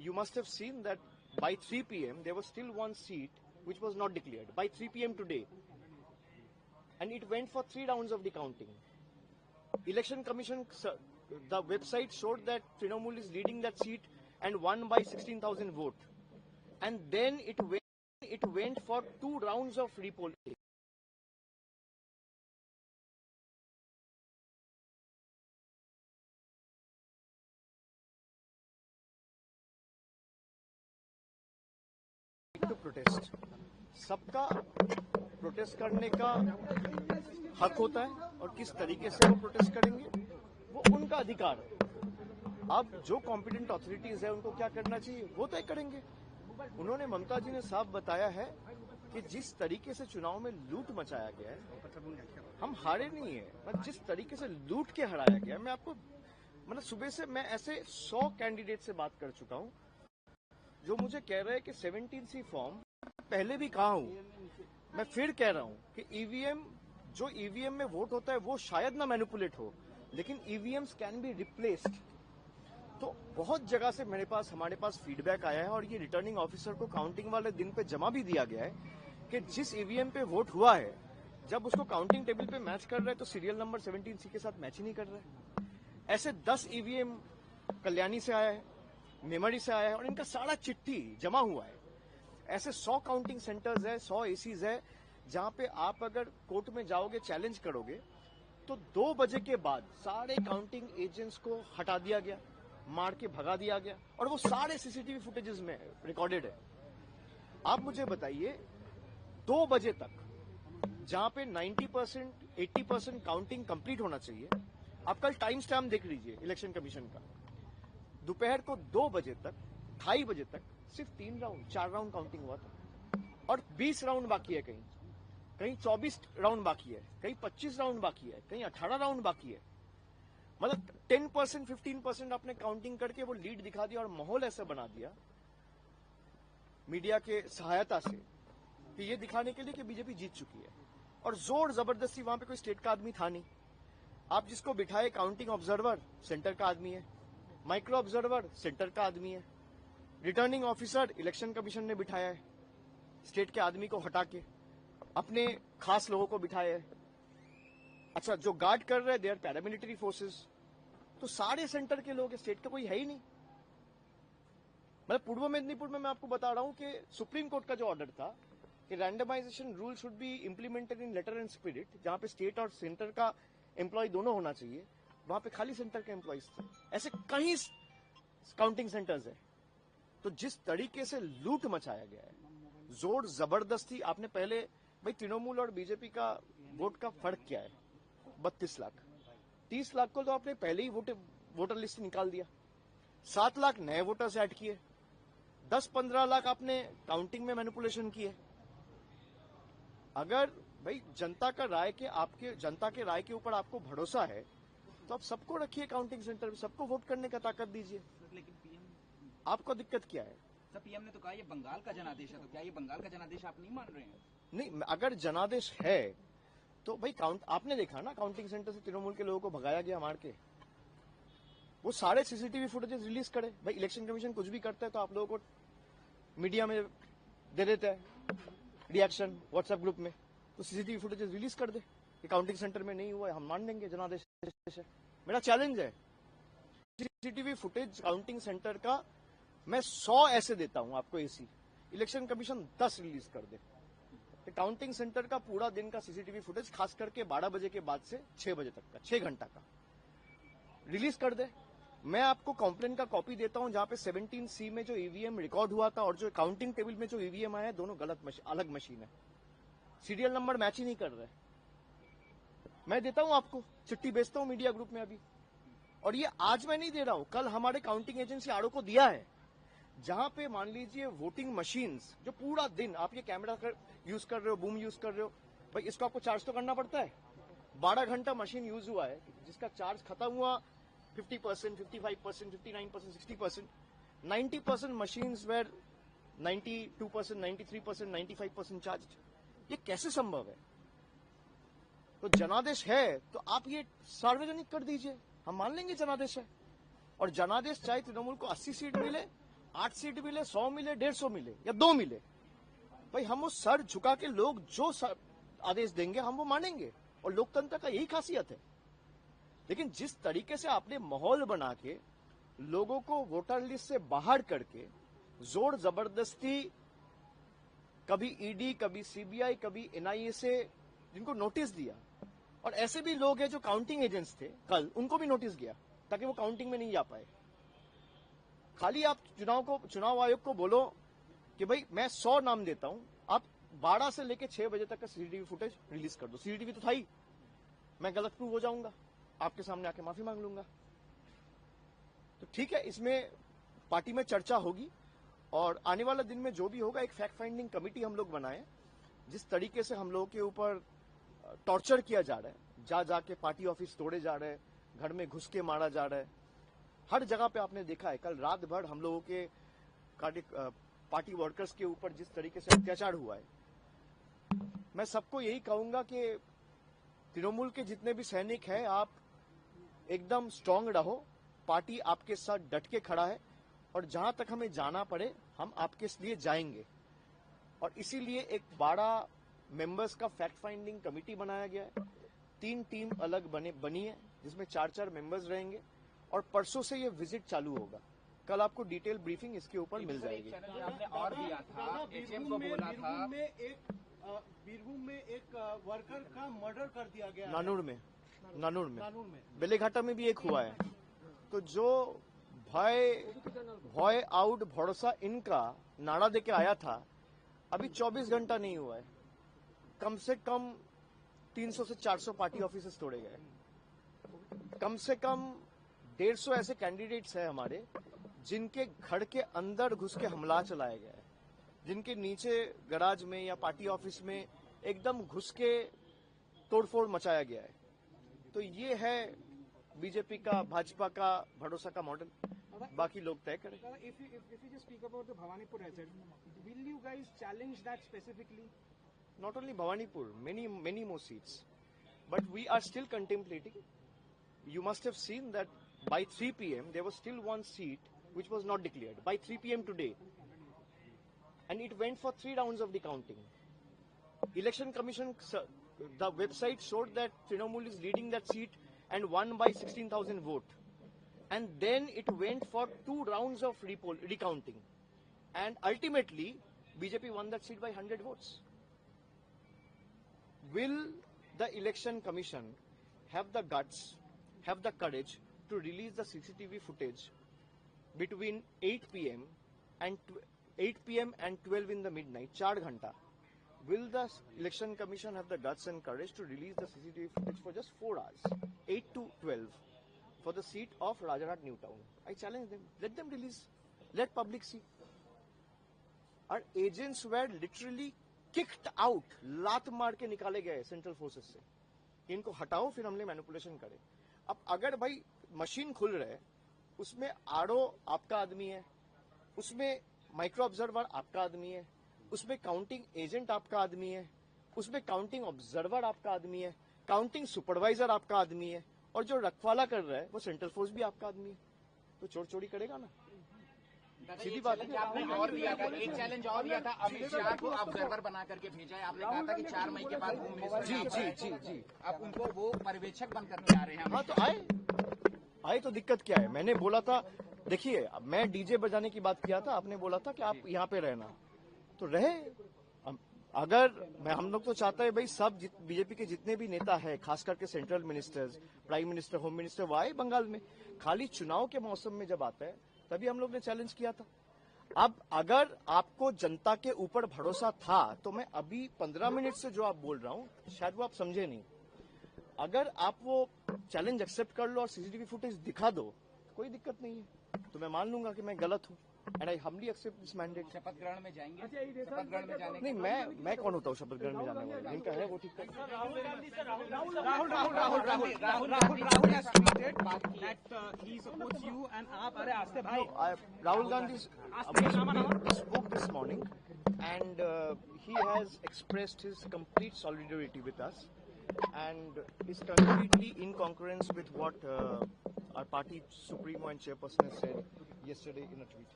you must have seen that by 3 p.m. there was still one seat which was not declared. By 3 p.m. today. And it went for 3 rounds of the counting. Election Commission, the website showed that Trinamool is leading that seat and won by 16,000 votes. And then it went for 2 rounds of repolling. To protest. सबका protest करने का हक होता है और किस तरीके से वो प्रोटेस्ट करेंगे वो उनका अधिकार है। अब जो कॉम्पिटेंट अथॉरिटीज है उनको क्या करना चाहिए वो तय करेंगे। उन्होंने ममता जी ने साफ बताया है कि जिस तरीके से चुनाव में लूट मचाया गया है, हम हारे नहीं है, पर जिस तरीके से लूट के हराया गया, मैं आपको मतलब सुबह से मैं ऐसे 100 कैंडिडेट से बात कर चुका हूं जो मुझे कह रहे हैं कि 17C फॉर्म पहले भी कहा हूं, मैं फिर कह रहा हूं कि ईवीएम जो ईवीएम में वोट होता है वो शायद ना मैनिपुलेट हो, लेकिन ईवीएम्स कैन बी रिप्लेस्ड। तो बहुत जगह से हमारे पास फीडबैक आया है और ये रिटर्निंग ऑफिसर को काउंटिंग वाले दिन पे जमा भी दिया गया है कि जिस ईवीएम पे वोट हुआ है जब उसको काउंटिंग टेबल पे मैच कर रहे हैं तो सीरियल नंबर 17C के साथ मैच ही नहीं कर रहे। ऐसे 10 ईवीएम कल्याणी से आया है, मेमोरी से आया है और इनका सारा चिट्ठी जमा हुआ है। ऐसे 100 काउंटिंग सेंटर्स है, 100 एसीज है जहां पे आप अगर कोर्ट में जाओगे चैलेंज करोगे तो 2 बजे के बाद सारे काउंटिंग एजेंट्स को हटा दिया गया, मार के भगा दिया गया और वो सारे सीसीटीवी फुटेजेस में रिकॉर्डेड है। आप मुझे बताइए 2 बजे तक जहां पे 90% 80% काउंटिंग कंप्लीट होना चाहिए, आप कल टाइम स्टैम्प देख लीजिए इलेक्शन कमीशन का, दोपहर को 2 बजे तक 2:30 बजे तक सिर्फ 4 राउंड काउंटिंग हुआ था और 20 राउंड बाकी है, कहीं 24 राउंड बाकी है, कहीं 25 राउंड बाकी है, कहीं 18 राउंड बाकी है। मतलब 10% 15% आपने काउंटिंग करके वो लीड दिखा दिया और माहौल ऐसा बना दिया मीडिया के सहायता से कि ये दिखाने के लिए कि बीजेपी जीत चुकी है। और जोर जबरदस्ती, वहां पे कोई स्टेट का आदमी था नहीं। आप जिसको बिठाए काउंटिंग ऑब्जर्वर सेंटर का आदमी है, माइक्रो ऑब्जर्वर सेंटर का आदमी है, रिटर्निंग ऑफिसर इलेक्शन कमीशन ने बिठाया है, स्टेट के आदमी को हटा के अपने खास लोगों को बिठाया है। अच्छा, जो गार्ड कर रहे हैं दे आर पैरामिलिट्री फोर्सेस। तो सारे सेंटर के लोग, स्टेट का कोई है ही नहीं। मतलब पूर्व मेदिनीपुर में मैं आपको बता रहा हूं कि सुप्रीम कोर्ट का जो ऑर्डर था कि randomization rule should be implemented in letter and spirit, जहां पे स्टेट और सेंटर का एम्प्लॉय दोनों होना चाहिए, वहां पे खाली सेंटर के एम्प्लॉयज थे। ऐसे कई काउंटिंग सेंटर्स है। तो जिस तरीके से लूट मचाया गया है, जोर जबरदस्ती, आपने पहले भाई तृणमूल और बीजेपी का वोट का फर्क क्या है? 32 लाख, 30 लाख को तो आपने पहले ही वोटर लिस्ट से निकाल दिया, 7 लाख नए वोटर्स ऐड किए, 10-15 लाख आपने काउंटिंग में मैनिपुलेशन किए। अगर भाई जनता के राय के ऊपर आपको भरोसा है तो आप सबको रखिए काउंटिंग सेंटर में, सबको वोट करने का ताकत दीजिए। लेकिन पीएम, आपको दिक्कत क्या है? सर पीएम ने तो कहा ये बंगाल का जनादेश है, तो क्या ये बंगाल का जनादेश आप नहीं मान रहे हैं? नहीं, अगर जनादेश है तो भाई आपने देखा ना काउंटिंग सेंटर से तृणमूल के लोगों को भगाया गया मार के। वो सारे सीसीटीवी फुटेजेस रिलीज करे। भाई इलेक्शन कमीशन कुछ भी करता है तो आप लोगों को मीडिया में दे देता है रिएक्शन व्हाट्सएप ग्रुप में, तो सीसीटीवी फुटेजेस रिलीज कर दे कि काउंटिंग सेंटर में नहीं हुआ है, हम मान लेंगे जनादेश है। मेरा चैलेंज है सीसीटीवी फुटेज काउंटिंग सेंटर का मैं 100 ऐसे देता हूं आपको एसी, इलेक्शन कमीशन 10 रिलीज कर दे। काउंटिंग सेंटर का पूरा दिन का सीसीटीवी फुटेज, खास करके 12 बजे के बाद से 6 बजे तक का 6 घंटा का रिलीज कर दे। मैं आपको कंप्लेंट का कॉपी देता हूं जहां पे 17C में जो ईवीएम रिकॉर्ड हुआ था और जो काउंटिंग टेबल में जो ईवीएम आया है दोनों अलग मशीन है, सीरियल नंबर मैच ही नहीं कर रहे। मैं देता हूं आपको, चिट्ठी भेजता हूं मीडिया ग्रुप में अभी। और ये आज मैं नहीं दे रहा हूं, कल हमारे काउंटिंग एजेंसी आरओ को दिया है, जहां पे मान लीजिए वोटिंग मशीन्स जो पूरा दिन आप ये कैमरा यूज कर रहे हो, बूम यूज कर रहे हो, भाई इसको आपको चार्ज तो करना पड़ता है। 12 घंटा मशीन यूज हुआ है जिसका चार्ज खत्म हुआ 50%, 55%, 59%, 60%, 90% मशीन्स वेर 92%, 93%, 95% चार्ज। ये कैसे संभव है? तो जनादेश है तो आप ये सार्वजनिक कर दीजिए, हम मान लेंगे जनादेश है। और जनादेश चाहे तृणमूल को 80 सीट मिले, 8 सीट मिले, 100 मिले, 150 मिले या 2 मिले, भाई हम वो सर झुका के लोग जो आदेश देंगे हम वो मानेंगे, और लोकतंत्र का यही खासियत है। लेकिन जिस तरीके से आपने माहौल बना के लोगों को वोटर लिस्ट से बाहर करके जोर जबरदस्ती, कभी ईडी, कभी सीबीआई, कभी एनआईए से जिनको नोटिस दिया, और ऐसे भी लोग हैं जो काउंटिंग एजेंट्स थे कल, उनको भी नोटिस गया ताकि वो काउंटिंग में नहीं जा पाए। खाली आप चुनाव आयोग को बोलो कि भाई मैं 100 नाम देता हूं, आप 12 से लेकर 6 बजे तक का सीसीटीवी फुटेज रिलीज कर दो। सीसीटीवी तो था ही, मैं गलत प्रूव हो जाऊंगा, आपके सामने आके माफी मांग लूंगा। तो ठीक है, इसमें पार्टी में चर्चा होगी, और आने वाला दिन में जो भी होगा एक फैक्ट फाइंडिंग कमेटी हम लोग बनाए। जिस तरीके से हम लोगों के ऊपर टॉर्चर किया जा रहा है, जा जाके पार्टी ऑफिस तोड़े जा रहे हैं, घर में घुस के मारा जा रहा है, हर जगह पे आपने देखा है। कल रात भर हम लोगों के पार्टी वर्कर्स के ऊपर जिस तरीके से अत्याचार हुआ है, मैं सबको यही कहूंगा कि तृणमूल के जितने भी सैनिक हैं, आप एकदम स्ट्रांग रहो, पार्टी आपके साथ डट के खड़ा है, और जहां तक हमें जाना पड़े हम आपके लिए जाएंगे। और इसीलिए एक बड़ा मेंबर्स का फैक्ट फाइंडिंग कमेटी बनाया गया है। 3 टीम अलग बनी है, जिसमें 4-4 मेंबर्स रहेंगे, और परसों से ये विजिट चालू होगा। कल आपको डिटेल ब्रीफिंग इसके ऊपर मिल जाएगी। आपने और दिया था, एचएम को बोला था, बीरभूम में एक वर्कर का मर्डर कर दिया गया, नानूर में बेलेघाटा में भी एक हुआ है। तो जो भय आउट भरोसा इनका नारा देके आया था, अभी 24 घंटा नहीं हुआ है, कम से कम 300 से 400 पार्टी ऑफिसेस तोड़े गए, कम से कम 150 ऐसे कैंडिडेट्स हैं हमारे जिनके घर के अंदर घुस के हमला चलाया गया है, जिनके नीचे गराज में या पार्टी ऑफिस में एकदम घुस के तोड़फोड़ मचाया गया है। तो ये है बीजेपी का, भाजपा का भरोसा का मॉडल, बाकी लोग तय करें। If you just speak about the Bhawanipur asset, will you guys challenge that specifically? Not only Bhawanipur, many more seats, but we are still contemplating. You must have seen that by 3 p.m. there was still one seat which was not declared by 3 p.m. today, and it went for 3 rounds of the counting. Election Commission, the website showed that Trinamool is leading that seat and won by 16,000 vote, and then it went for 2 rounds of recounting, and ultimately BJP won that seat by 100 votes. Will the Election Commission have the guts, have the courage to release the CCTV footage between 8 p.m. and 12 in the midnight, 4 ghanta? Will the Election Commission have the guts and courage to release the CCTV footage for just 4 hours, 8 to 12, for the seat of Rajarhat Newtown? I challenge them. Let them release. Let public see. Our agents were literally kicked out, लात मार के निकाले गए central forces से। इनको हटाओ, फिर हमने मैनिपुलेशन करे। अब अगर भाई मशीन खुल रहा है, उसमें आरओ आपका आदमी है, उसमें माइक्रो ऑब्जर्वर आपका आदमी है, उसमें काउंटिंग एजेंट आपका आदमी है, उसमें काउंटिंग ऑब्जर्वर आपका आदमी है, काउंटिंग सुपरवाइजर आपका आदमी है, और जो रखवाला कर रहा है वो सेंट्रल फोर्स भी आपका आदमी है। तो चोर चोरी करेगा ना, सीधी बात है। आपने और दिया था, एक चैलेंज और दिया था, अमित शाह को ऑब्जर्वर बना करके भेजा है। आपने कहा था कि 4 मई के बाद होम मिनिस्टर, जी अब उनको वो पर्यवेक्षक बन करके आ रहे हैं। हाँ, तो आए तो दिक्कत क्या है? मैंने बोला था, देखिए मैं डीजे बजाने की बात किया था, आपने बोला था कि आप यहाँ पे रहना, तो रहे। अगर हम लोग तो चाहते हैं भाई सब बीजेपी के जितने भी नेता है, खास करके central ministers, prime minister, home minister, वो आए बंगाल में। खाली चुनाव के मौसम में जब आता है तभी हम लोग ने चैलेंज किया था। अब अगर आपको जनता के ऊपर भरोसा था, तो मैं अभी 15 मिनट से जो आप बोल रहा हूँ, शायद वो आप समझे नहीं। अगर आप वो चैलेंज एक्सेप्ट कर लो और सीसीटीवी फुटेज दिखा दो, कोई दिक्कत नहीं है, तो मैं मान लूंगा कि मैं गलत हूँ, and I humbly accept this mandate. शपथ ग्रहण में जाएंगे? शपथ ग्रहण में जाने नहीं, मैं कौन होता हूँ शपथ ग्रहण में जाने वाला? जिनका है वो ठीक है। Rahul Gandhi spoke this morning, and he has expressed his complete solidarity with us, and is completely in concurrence with what our party supremo and chairperson has said yesterday in a tweet.